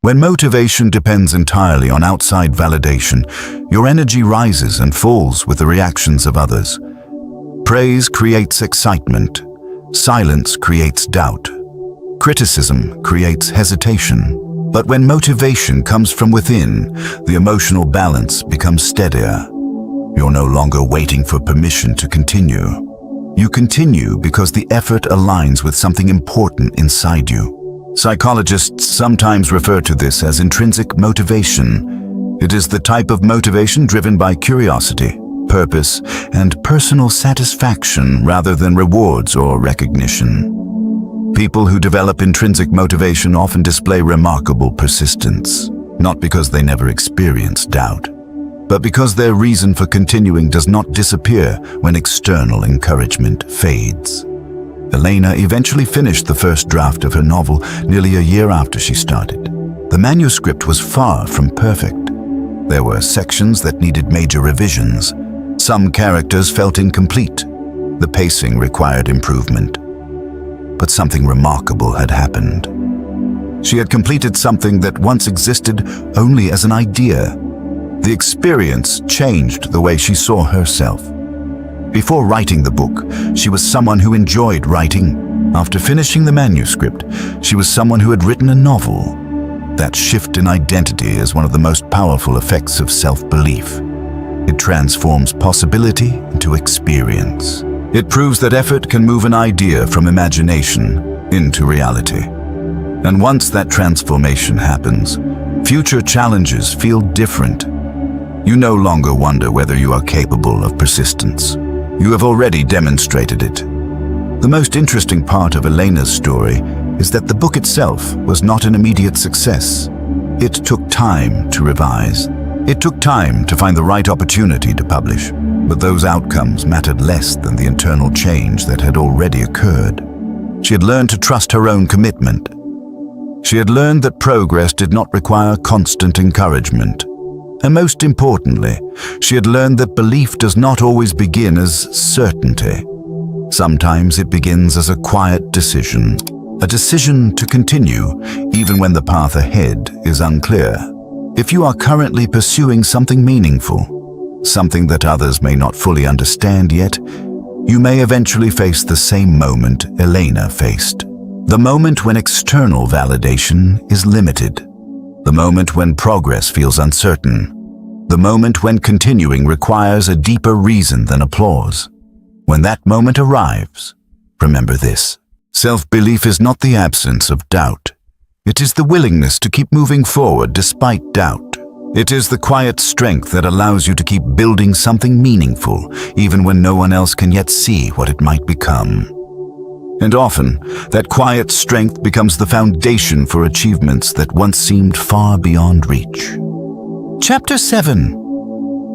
When motivation depends entirely on outside validation, your energy rises and falls with the reactions of others. Praise creates excitement. Silence creates doubt. Criticism creates hesitation. But when motivation comes from within, the emotional balance becomes steadier. You're no longer waiting for permission to continue. You continue because the effort aligns with something important inside you. Psychologists sometimes refer to this as intrinsic motivation. It is the type of motivation driven by curiosity, purpose, and personal satisfaction rather than rewards or recognition. People who develop intrinsic motivation often display remarkable persistence, not because they never experience doubt, but because their reason for continuing does not disappear when external encouragement fades. Elena eventually finished the first draft of her novel nearly a year after she started. The manuscript was far from perfect. There were sections that needed major revisions. Some characters felt incomplete. The pacing required improvement. But something remarkable had happened. She had completed something that once existed only as an idea. The experience changed the way she saw herself. Before writing the book, she was someone who enjoyed writing. After finishing the manuscript, she was someone who had written a novel. That shift in identity is one of the most powerful effects of self-belief. It transforms possibility into experience. It proves that effort can move an idea from imagination into reality. And once that transformation happens, future challenges feel different. You no longer wonder whether you are capable of persistence. You have already demonstrated it. The most interesting part of Elena's story is that the book itself was not an immediate success. It took time to revise. It took time to find the right opportunity to publish. But those outcomes mattered less than the internal change that had already occurred. She had learned to trust her own commitment. She had learned that progress did not require constant encouragement. And most importantly, she had learned that belief does not always begin as certainty. Sometimes it begins as a quiet decision, a decision to continue even when the path ahead is unclear. If you are currently pursuing something meaningful, something that others may not fully understand yet, you may eventually face the same moment Elena faced. The moment when external validation is limited. The moment when progress feels uncertain. The moment when continuing requires a deeper reason than applause. When that moment arrives, remember this: self-belief is not the absence of doubt. It is the willingness to keep moving forward despite doubt. It is the quiet strength that allows you to keep building something meaningful, even when no one else can yet see what it might become. And often, that quiet strength becomes the foundation for achievements that once seemed far beyond reach. Chapter 7.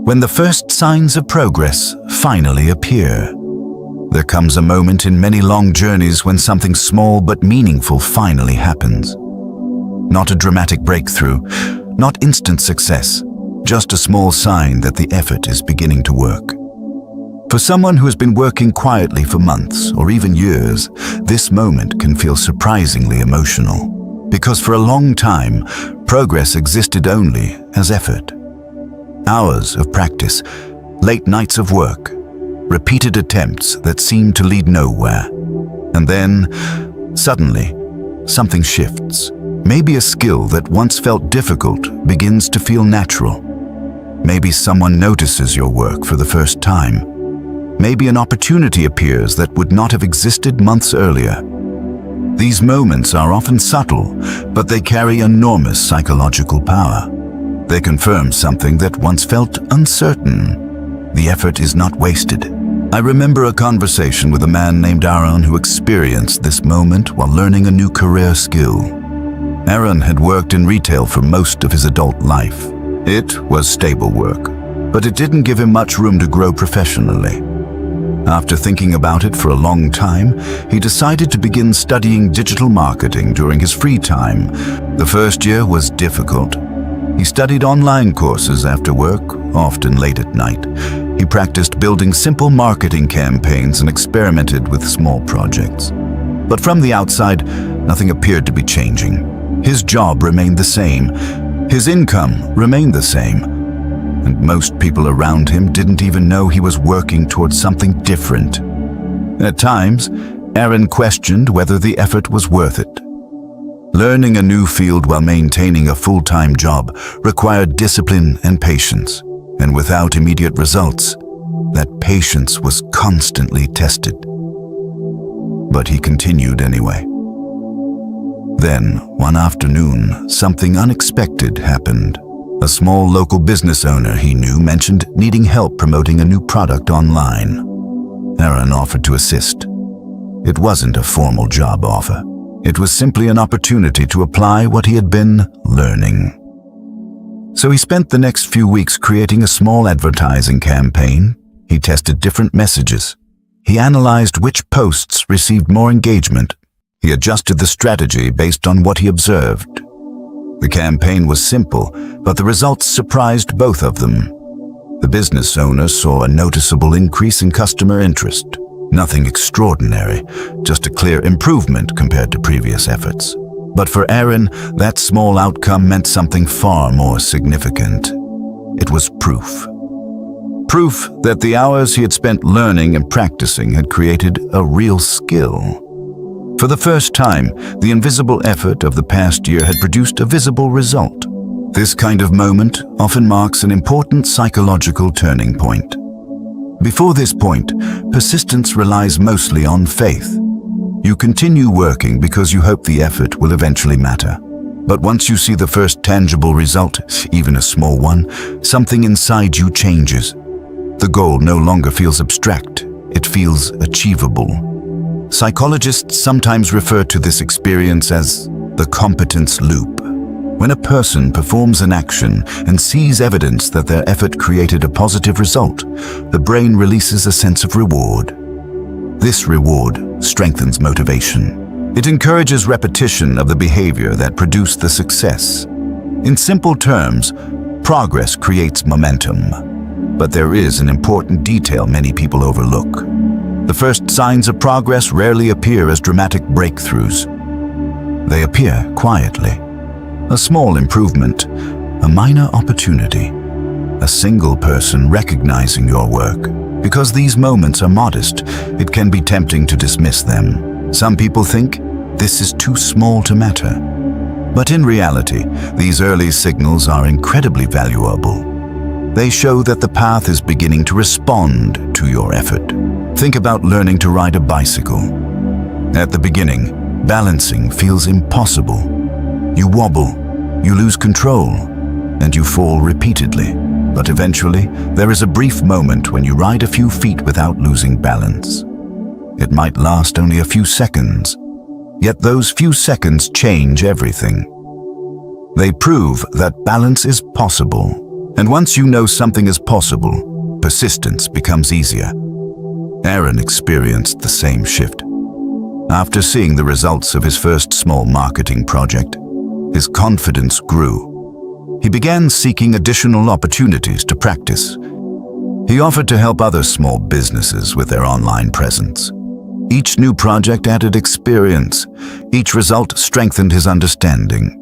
When the first signs of progress finally appear. There comes a moment in many long journeys when something small but meaningful finally happens. Not a dramatic breakthrough, not instant success, just a small sign that the effort is beginning to work. For someone who has been working quietly for months or even years, this moment can feel surprisingly emotional, because for a long time, progress existed only as effort. Hours of practice, late nights of work, repeated attempts that seemed to lead nowhere. And then, suddenly, something shifts. Maybe a skill that once felt difficult begins to feel natural. Maybe someone notices your work for the first time. Maybe an opportunity appears that would not have existed months earlier. These moments are often subtle, but they carry enormous psychological power. They confirm something that once felt uncertain. The effort is not wasted. I remember a conversation with a man named Aaron who experienced this moment while learning a new career skill. Aaron had worked in retail for most of his adult life. It was stable work, but it didn't give him much room to grow professionally. After thinking about it for a long time, he decided to begin studying digital marketing during his free time. The first year was difficult. He studied online courses after work, often late at night. He practiced building simple marketing campaigns and experimented with small projects. But from the outside, nothing appeared to be changing. His job remained the same. His income remained the same. And most people around him didn't even know he was working towards something different. At times, Aaron questioned whether the effort was worth it. Learning a new field while maintaining a full-time job required discipline and patience, and without immediate results, that patience was constantly tested. But he continued anyway. Then, one afternoon, something unexpected happened. A small local business owner he knew mentioned needing help promoting a new product online. Aaron offered to assist. It wasn't a formal job offer. It was simply an opportunity to apply what he had been learning. So he spent the next few weeks creating a small advertising campaign. He tested different messages. He analyzed which posts received more engagement. He adjusted the strategy based on what he observed. The campaign was simple, but the results surprised both of them. The business owner saw a noticeable increase in customer interest. Nothing extraordinary, just a clear improvement compared to previous efforts. But for Aaron, that small outcome meant something far more significant. It was proof. Proof that the hours he had spent learning and practicing had created a real skill. For the first time, the invisible effort of the past year had produced a visible result. This kind of moment often marks an important psychological turning point. Before this point, persistence relies mostly on faith. You continue working because you hope the effort will eventually matter. But once you see the first tangible result, even a small one, something inside you changes. The goal no longer feels abstract, it feels achievable. Psychologists sometimes refer to this experience as the competence loop. When a person performs an action and sees evidence that their effort created a positive result, the brain releases a sense of reward. This reward strengthens motivation. It encourages repetition of the behavior that produced the success. In simple terms, progress creates momentum. But there is an important detail many people overlook. The first signs of progress rarely appear as dramatic breakthroughs. They appear quietly. A small improvement, a minor opportunity, a single person recognizing your work. Because these moments are modest, it can be tempting to dismiss them. Some people think this is too small to matter. But in reality, these early signals are incredibly valuable. They show that the path is beginning to respond to your effort. Think about learning to ride a bicycle. At the beginning, balancing feels impossible. You wobble, you lose control, and you fall repeatedly. But eventually, there is a brief moment when you ride a few feet without losing balance. It might last only a few seconds, yet those few seconds change everything. They prove that balance is possible, and once you know something is possible, persistence becomes easier. Aaron experienced the same shift. After seeing the results of his first small marketing project, his confidence grew. He began seeking additional opportunities to practice. He offered to help other small businesses with their online presence. Each new project added experience. Each result strengthened his understanding.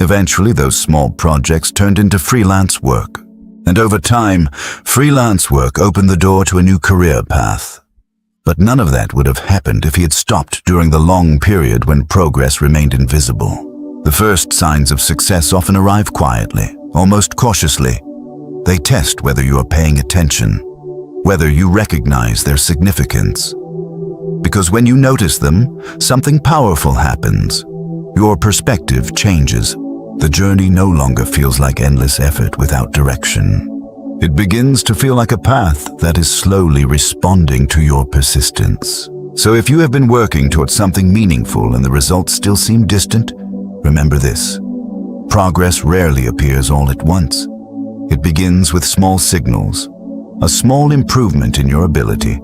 Eventually, those small projects turned into freelance work. And over time, freelance work opened the door to a new career path. But none of that would have happened if he had stopped during the long period when progress remained invisible. The first signs of success often arrive quietly, almost cautiously. They test whether you are paying attention, whether you recognize their significance. Because when you notice them, something powerful happens. Your perspective changes. The journey no longer feels like endless effort without direction. It begins to feel like a path that is slowly responding to your persistence. So if you have been working towards something meaningful and the results still seem distant, remember this: progress rarely appears all at once. It begins with small signals, a small improvement in your ability,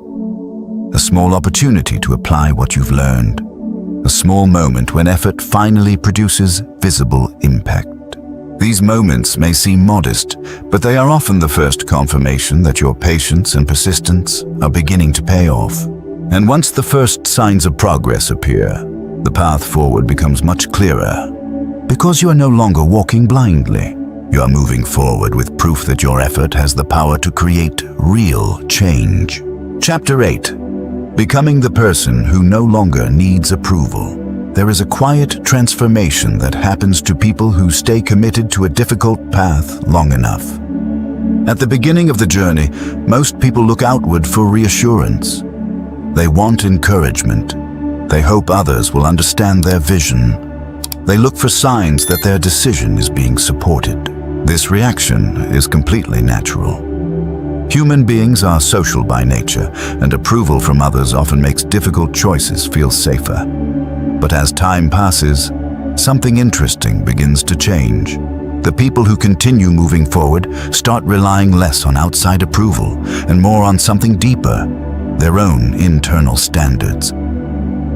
a small opportunity to apply what you've learned, a small moment when effort finally produces visible impact. These moments may seem modest, but they are often the first confirmation that your patience and persistence are beginning to pay off. And once the first signs of progress appear, the path forward becomes much clearer. Because you are no longer walking blindly, you are moving forward with proof that your effort has the power to create real change. Chapter 8. Becoming the person who no longer needs approval. There is a quiet transformation that happens to people who stay committed to a difficult path long enough. At the beginning of the journey, most people look outward for reassurance. They want encouragement. They hope others will understand their vision. They look for signs that their decision is being supported. This reaction is completely natural. Human beings are social by nature, and approval from others often makes difficult choices feel safer. But as time passes, something interesting begins to change. The people who continue moving forward start relying less on outside approval and more on something deeper, their own internal standards.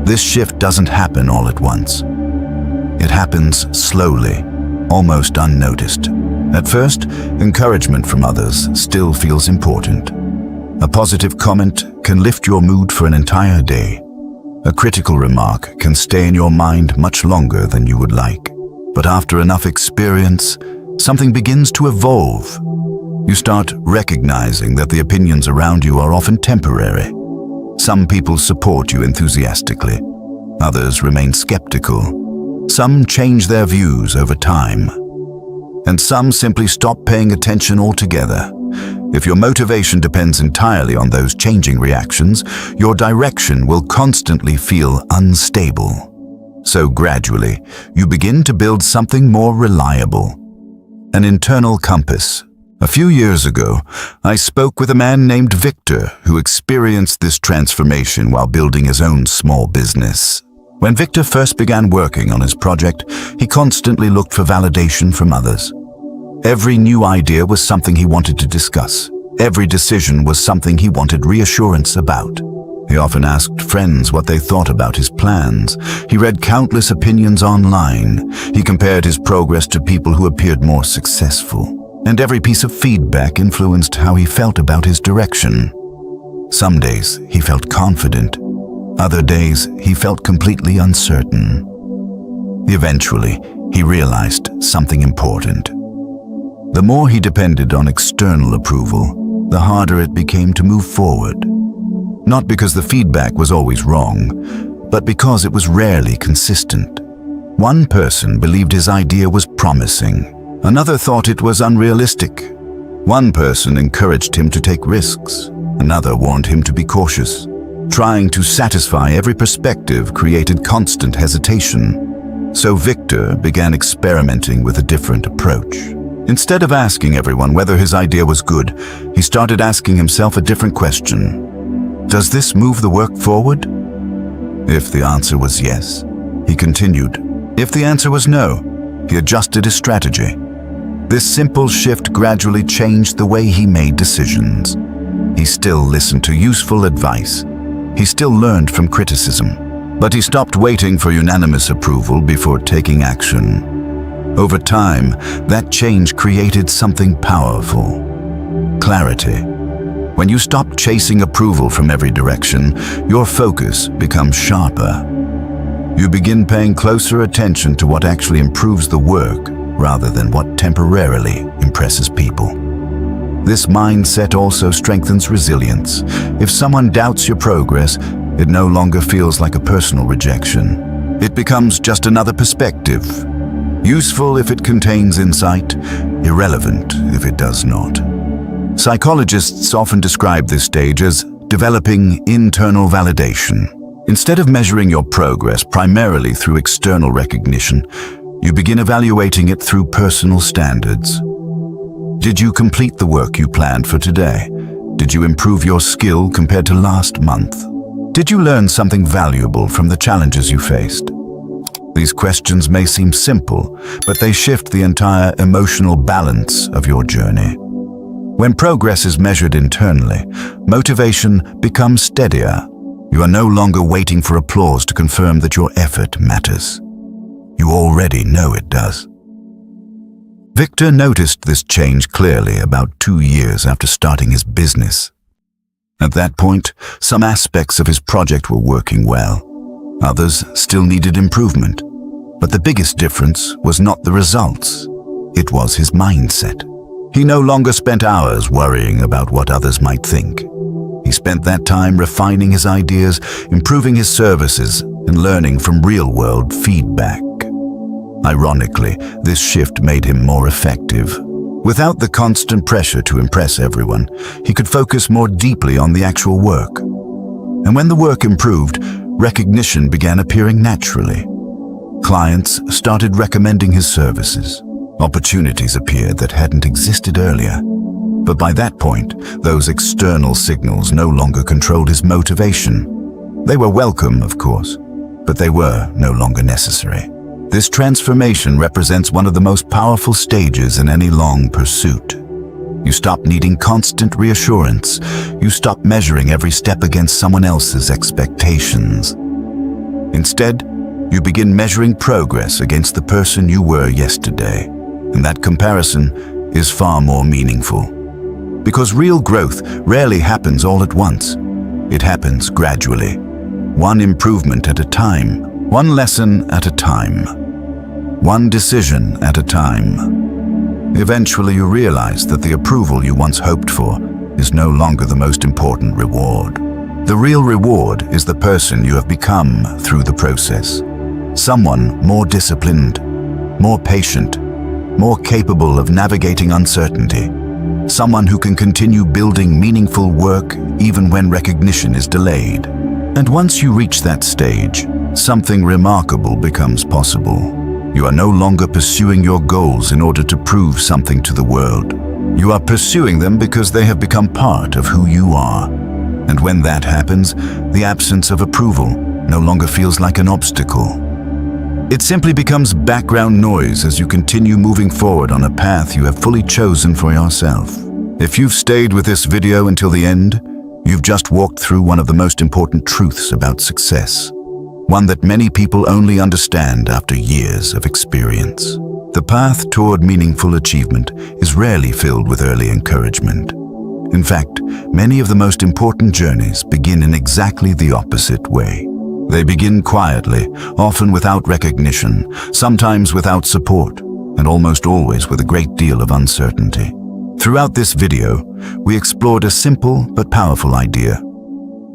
This shift doesn't happen all at once. It happens slowly, almost unnoticed. At first, encouragement from others still feels important. A positive comment can lift your mood for an entire day. A critical remark can stay in your mind much longer than you would like. But after enough experience, something begins to evolve. You start recognizing that the opinions around you are often temporary. Some people support you enthusiastically. Others remain skeptical. Some change their views over time. And some simply stop paying attention altogether. If your motivation depends entirely on those changing reactions, your direction will constantly feel unstable. So gradually, you begin to build something more reliable, an internal compass. A few years ago, I spoke with a man named Victor who experienced this transformation while building his own small business. When Victor first began working on his project, he constantly looked for validation from others. Every new idea was something he wanted to discuss. Every decision was something he wanted reassurance about. He often asked friends what they thought about his plans. He read countless opinions online. He compared his progress to people who appeared more successful. And every piece of feedback influenced how he felt about his direction. Some days he felt confident. Other days he felt completely uncertain. Eventually, he realized something important. The more he depended on external approval, the harder it became to move forward. Not because the feedback was always wrong, but because it was rarely consistent. One person believed his idea was promising. Another thought it was unrealistic. One person encouraged him to take risks. Another warned him to be cautious. Trying to satisfy every perspective created constant hesitation. So Victor began experimenting with a different approach. Instead of asking everyone whether his idea was good, he started asking himself a different question. Does this move the work forward? If the answer was yes, he continued. If the answer was no, he adjusted his strategy. This simple shift gradually changed the way he made decisions. He still listened to useful advice. He still learned from criticism. But he stopped waiting for unanimous approval before taking action. Over time, that change created something powerful. Clarity. When you stop chasing approval from every direction, your focus becomes sharper. You begin paying closer attention to what actually improves the work rather than what temporarily impresses people. This mindset also strengthens resilience. If someone doubts your progress, it no longer feels like a personal rejection. It becomes just another perspective. Useful if it contains insight, irrelevant if it does not. Psychologists often describe this stage as developing internal validation. Instead of measuring your progress primarily through external recognition, you begin evaluating it through personal standards. Did you complete the work you planned for today? Did you improve your skill compared to last month? Did you learn something valuable from the challenges you faced? These questions may seem simple, but they shift the entire emotional balance of your journey. When progress is measured internally, motivation becomes steadier. You are no longer waiting for applause to confirm that your effort matters. You already know it does. Victor noticed this change clearly about 2 years after starting his business. At that point, some aspects of his project were working well. Others still needed improvement. But the biggest difference was not the results. It was his mindset. He no longer spent hours worrying about what others might think. He spent that time refining his ideas, improving his services, and learning from real-world feedback. Ironically, this shift made him more effective. Without the constant pressure to impress everyone, he could focus more deeply on the actual work. And when the work improved, recognition began appearing naturally. Clients started recommending his services. Opportunities appeared that hadn't existed earlier. But by that point, those external signals no longer controlled his motivation. They were welcome, of course, but they were no longer necessary. This transformation represents one of the most powerful stages in any long pursuit. You stop needing constant reassurance. You stop measuring every step against someone else's expectations. Instead, you begin measuring progress against the person you were yesterday, and that comparison is far more meaningful. Because real growth rarely happens all at once. It happens gradually, one improvement at a time, one lesson at a time, one decision at a time. Eventually you realize that the approval you once hoped for is no longer the most important reward. The real reward is the person you have become through the process. Someone more disciplined, more patient, more capable of navigating uncertainty. Someone who can continue building meaningful work even when recognition is delayed. And once you reach that stage, something remarkable becomes possible. You are no longer pursuing your goals in order to prove something to the world. You are pursuing them because they have become part of who you are. And when that happens, the absence of approval no longer feels like an obstacle. It simply becomes background noise as you continue moving forward on a path you have fully chosen for yourself. If you've stayed with this video until the end, you've just walked through one of the most important truths about success. One that many people only understand after years of experience. The path toward meaningful achievement is rarely filled with early encouragement. In fact, many of the most important journeys begin in exactly the opposite way. They begin quietly, often without recognition, sometimes without support, and almost always with a great deal of uncertainty. Throughout this video, we explored a simple but powerful idea.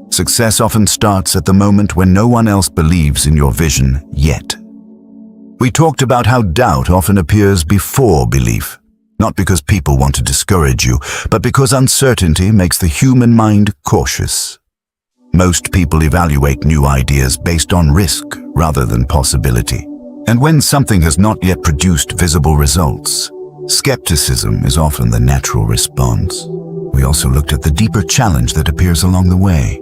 Success often starts at the moment when no one else believes in your vision yet. We talked about how doubt often appears before belief, not because people want to discourage you, but because uncertainty makes the human mind cautious. Most people evaluate new ideas based on risk rather than possibility. And when something has not yet produced visible results, skepticism is often the natural response. We also looked at the deeper challenge that appears along the way.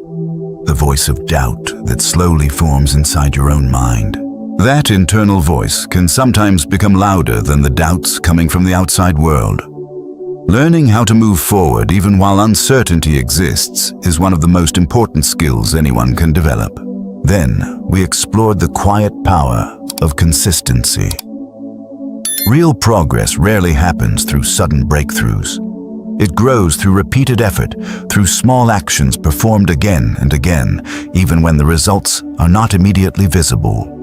the voice of doubt that slowly forms inside your own mind. That internal voice can sometimes become louder than the doubts coming from the outside world. Learning how to move forward even while uncertainty exists is one of the most important skills anyone can develop. Then, we explored the quiet power of consistency. Real progress rarely happens through sudden breakthroughs. It grows through repeated effort, through small actions performed again and again, even when the results are not immediately visible.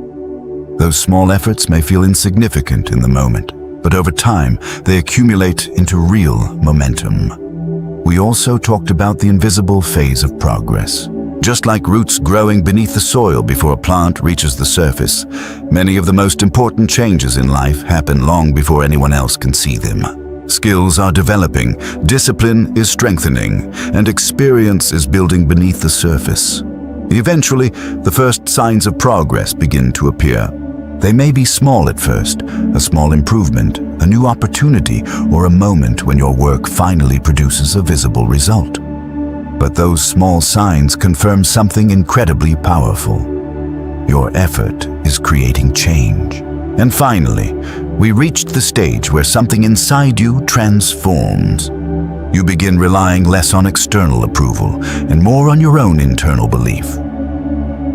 Those small efforts may feel insignificant in the moment, but over time, they accumulate into real momentum. We also talked about the invisible phase of progress. Just like roots growing beneath the soil before a plant reaches the surface, many of the most important changes in life happen long before anyone else can see them. Skills are developing, discipline is strengthening, and experience is building beneath the surface. Eventually, the first signs of progress begin to appear. They may be small at first, a small improvement, a new opportunity, or a moment when your work finally produces a visible result. But those small signs confirm something incredibly powerful. Your effort is creating change. And finally, we reached the stage where something inside you transforms. You begin relying less on external approval and more on your own internal belief.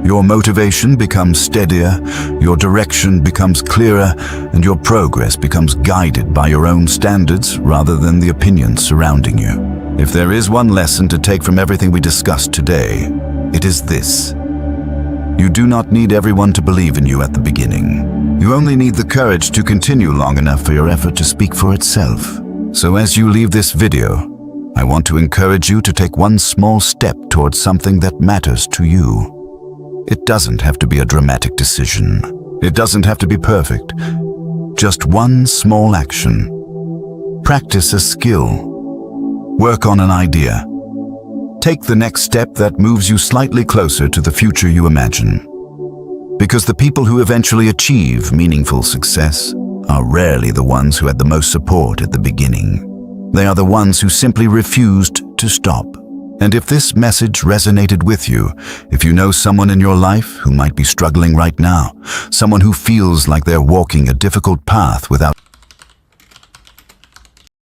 Your motivation becomes steadier, your direction becomes clearer, and your progress becomes guided by your own standards rather than the opinions surrounding you. If there is one lesson to take from everything we discussed today, it is this. You do not need everyone to believe in you at the beginning. You only need the courage to continue long enough for your effort to speak for itself. So as you leave this video, I want to encourage you to take one small step towards something that matters to you. It doesn't have to be a dramatic decision. It doesn't have to be perfect. Just one small action. Practice a skill. Work on an idea. Take the next step that moves you slightly closer to the future you imagine. Because the people who eventually achieve meaningful success are rarely the ones who had the most support at the beginning. They are the ones who simply refused to stop. And if this message resonated with you, if you know someone in your life who might be struggling right now, someone who feels like they're walking a difficult path without